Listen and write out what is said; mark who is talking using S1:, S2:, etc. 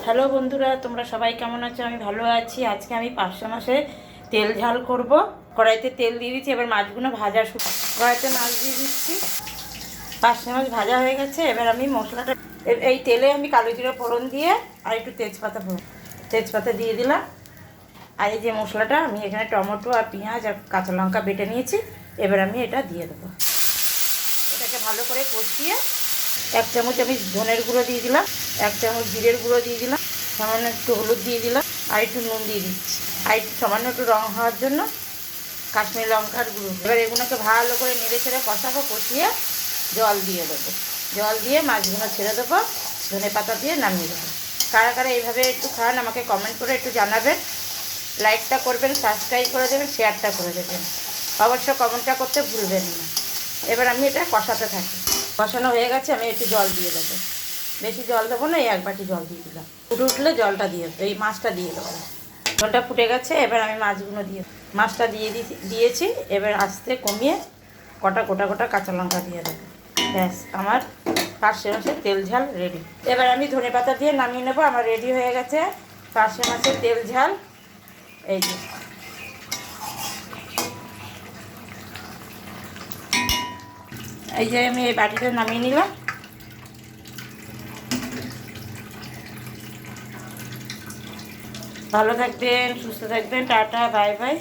S1: Hello বন্ধুরা, তোমরা সবাই কেমন আছো? আমি ভালো আছি। আজকে আমি পার্শে মাছে তেল ঝাল করব। কড়াইতে তেল দিয়ে দিচ্ছি, এবার মাছগুলো ভাজা কড়াইতে মাছ দিয়ে দিচ্ছি। পার্শে মাছ ভাজা হয়ে গেছে। এবার আমি মশলাটা এই তেলে আমি কালো জিরা ফোড়ন দিয়ে আর একটু তেজপাতা দিয়ে দিলাম। আর এই যে মশলাটা আমি এখানে টমেটো আর পেঁয়াজ আর কাঁচা লঙ্কা বেটে নিয়েছি, এবার আমি এটা দিয়ে দেবো। এটাকে ভালো করে কষিয়ে 1 চামচ আমি ধনের গুঁড়ো দিয়ে দিলাম, 1 চামচ জিরের গুঁড়ো দিয়ে দিলাম, সামান্য একটু হলুদ দিয়ে দিলাম, আর একটু নুন দিয়ে দিচ্ছি, আর একটু সামান্য একটু রং হওয়ার জন্য কাশ্মীরি লঙ্কার গুঁড়ো। এবার এগুলোকে ভালো করে নেড়ে ছেড়ে কষাবো, কষিয়ে জল দিয়ে দেবো। জল দিয়ে মাছগুলো ছেড়ে দেবো, ধনে পাতা দিয়ে নামিয়ে দেবো। কারা কারা এইভাবে একটু খান আমাকে কমেন্ট করে একটু জানাবেন। লাইকটা করবেন, সাবস্ক্রাইব করে দেবেন, শেয়ারটা করে দেবেন, অবশ্য কমেন্টটা করতে ভুলবেন না। এবার আমি এটা কষাতে থাকি। কষানো হয়ে গেছে, আমি একটু জল দিয়ে দেবো। বেশি জল দেবো না, এই 1 বাটি জল দিয়ে দিলাম। ফুটে উঠলে জলটা দিয়ে দেবো, এই মাছটা দিয়ে দেবো। জলটা ফুটে গেছে, এবার আমি মাছগুলো মাছটা দিয়েছি। এবার আস্তে কমিয়ে গোটা গোটা কাঁচা লঙ্কা দিয়ে দেবো। ব্যাস, আমার পার্শে মাছের তেল ঝাল রেডি। এবার আমি ধনেপাতা দিয়ে নামিয়ে নেবো। আমার রেডি হয়ে গেছে পার্শে মাছের তেল ঝাল। এই যে আমি এই বাটিটা নামিয়ে নিলাম। ভালো থাকবেন, সুস্থ থাকবেন, টাটা, বাই বাই।